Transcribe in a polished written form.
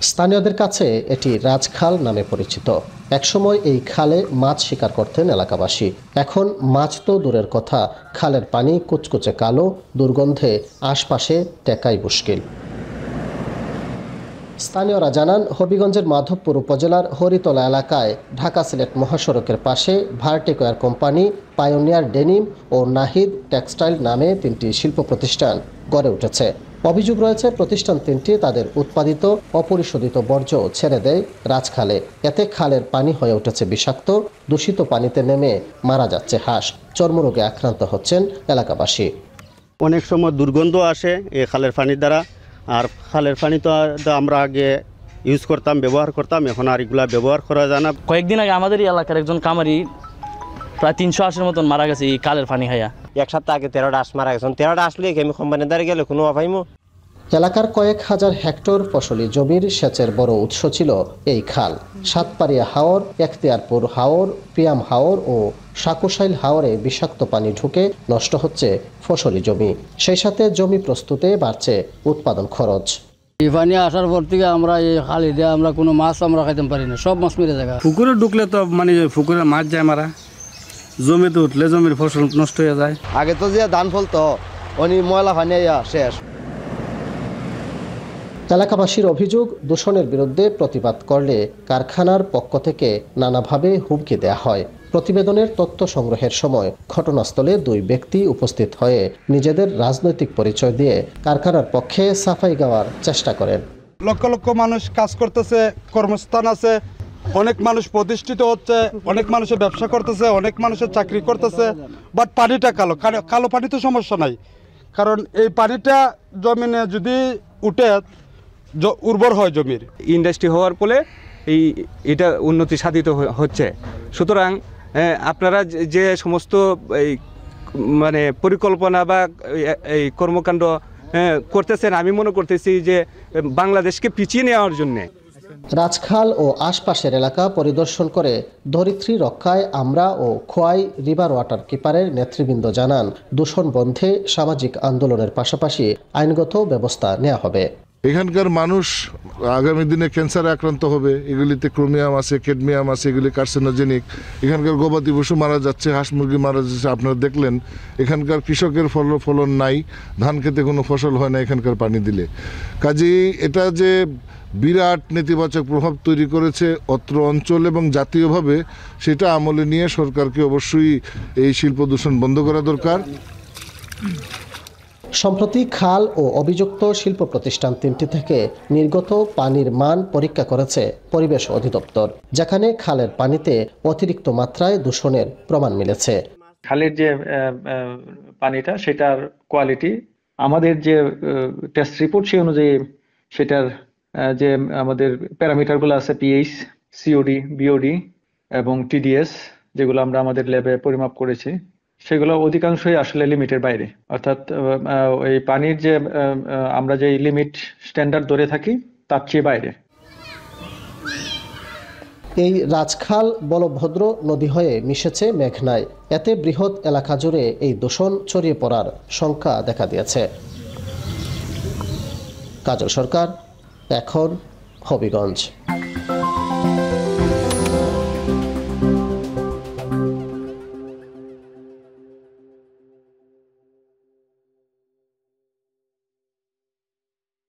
স্থানীয়দের কাছে এটি রাজখাল নামে পরিচিত। একসময় এই খালে মাছ শিকার করতেন এলাকাবাসী। এখন মাছ তো দূরের কথা, খালের পানি কুচকুচে কালো, দুর্গন্ধে আশপাশে টেকাই মুশকিল। স্থানীয়রা জানান, হবিগঞ্জের মাধবপুর উপজেলার হরিতলা এলাকায় ঢাকা সিলেট মহাসড়কের পাশে ভার্টিকোয়ার কোম্পানি, পায়োনিয়ার ডেনিম ও নাহিদ টেক্সটাইল নামে 3টি শিল্প প্রতিষ্ঠান গড়ে উঠেছে। অভিযোগ রয়েছে প্রতিষ্ঠান 3টি তাদের উৎপাদিত অপরিশোধিত বর্জ্য ছেড়ে দেয় রাজখালে। এতে খালের পানি হয়ে উঠেছে বিষাক্ত, দূষিত পানিতে নেমে মারা যাচ্ছে হাঁস, চর্মরোগে আক্রান্ত হচ্ছেন এলাকাবাসী। অনেক সময় দুর্গন্ধ আসে এই খালের পানির দ্বারা। আর খালের পানি তো আমরা আগে ইউজ করতাম, ব্যবহার করতাম, এখন আর এগুলা ব্যবহার করা যায় না। কয়েকদিন আগে আমাদের এই এলাকার একজন কামারি প্রায় 300 হাঁসের মতন মারা গেছে এই খালের পানি খাইয়া। এক সপ্তাহ আগে 13টা হাঁস মারা গেছে। 13টা আসলে আমি কোম্পানির দ্বারা গেলে কোনো অপাইমো। এলাকার কয়েক হাজার হেক্টর ফসলি জমির সেচের বড় উৎস ছিল এই খাল। সাতপাড়িয়া হাওর, এখতিয়ারপুর হাওর, পিয়াম হাওর ও সাকুশাইল হাওরে বিষাক্ত পানি ঢুকে নষ্ট হচ্ছে ফসলি জমি। সেই সাথে জমি প্রস্তুতে বাড়ছে উৎপাদন খরচ। এই পানি আসার পর থেকে আমরা এই খালি দিয়ে আমরা কোনো মাছ আমরা খাইতে পারি না, সব মাছ মেরে যায়। পুকুরে ঢুকলে তো পুকুরে মাছ যায় মারা, জমিতে উঠলে জমির ফসল নষ্ট হয়ে যায়। আগে তো যে ধান ফলতো উনি ময়লা পানি শেষ। এলাকাবাসীর অভিযোগ, দূষণের বিরুদ্ধে প্রতিবাদ করলে কারখানার পক্ষ থেকে নানাভাবে হুমকি দেয়া হয়। প্রতিবেদনের তথ্য সংগ্রহের সময় ঘটনাস্থলে 2 ব্যক্তি উপস্থিত হয়ে নিজেদের রাজনৈতিক পরিচয় দিয়ে কারখানার পক্ষে সাফাই গাওয়ার চেষ্টা করেন। লক্ষ লক্ষ মানুষ কাজ করতেছে, কর্মস্থান আছে, অনেক মানুষ প্রতিষ্ঠিত হচ্ছে, অনেক মানুষের ব্যবসা করতেছে, অনেক মানুষের চাকরি করতেছে, বাট পানিটা কালো। কালো পানি তো সমস্যা নাই, কারণ এই পানিটা জমিনে যদি উঠে উর্বর হয় জমির। ইন্ডাস্ট্রি হওয়ার ফলে এটা উন্নতি সাধিত হচ্ছে। সুতরাং আপনারা যে সমস্ত পরিকল্পনা বা এই কর্মকাণ্ড করতেছেন, আমি মনে করতেছি যে বাংলাদেশকে পিছিয়ে নেওয়ার জন্যে। রাজখাল ও আশপাশের এলাকা পরিদর্শন করে ধরিত্রী রক্ষায় আমরা ও খোয়াই রিভার ওয়াটার কিপারের নেতৃবৃন্দ জানান, দূষণ বন্ধে সামাজিক আন্দোলনের পাশাপাশি আইনগত ব্যবস্থা নেওয়া হবে। এখানকার মানুষ আগামী দিনে ক্যান্সারে আক্রান্ত হবে। এগুলিতে ক্রোমিয়াম আছে, ক্যাডমিয়াম আছে, এগুলি কার্সিনোজেনিক। এখানকার গবাদি পশু মারা যাচ্ছে, হাঁস মুরগি মারা যাচ্ছে। আপনারা দেখলেন এখানকার কৃষকের ফলন নাই, ধান খেতে কোনো ফসল হয় না এখানকার পানি দিলে। কাজেই এটা যে বিরাট নেতিবাচক প্রভাব তৈরি করেছে অত্র অঞ্চল এবং জাতীয়ভাবে, সেটা আমলে নিয়ে সরকারকে অবশ্যই এই শিল্প দূষণ বন্ধ করা দরকার। সম্প্রতি খাল ও অভিযুক্ত শিল্প প্রতিষ্ঠান 3টি থেকে নির্গত পানির মান পরীক্ষা করেছে পরিবেশ অধিদপ্তর, যেখানে খালের পানিতে অতিরিক্ত মাত্রায় দূষণের প্রমাণ মিলেছে। খালের যে পানিটা, সেটার কোয়ালিটি আমাদের যে টেস্ট রিপোর্ট সেই অনুযায়ী সেটার যে আমাদের প্যারামিটারগুলো আছে, পিএইচ, সিওডি, বিওডি এবং টিডিএস, যেগুলো আমরা আমাদের ল্যাবে পরিমাপ করেছি, সেগুলো অধিকাংশই আসলে লিমিটের বাইরে। অর্থাৎ ওই পানির যে আমরা যে লিমিট স্ট্যান্ডার্ড ধরে থাকি তার চেয়ে বাইরে। এই রাজখাল বলভদ্র নদী হয়ে মিশেছে মেঘনায়। এতে বৃহৎ এলাকা জুড়ে এই দূষণ ছড়িয়ে পড়ার শঙ্কা দেখা দিয়েছে। কাজল সরকার, এখন হবিগঞ্জ।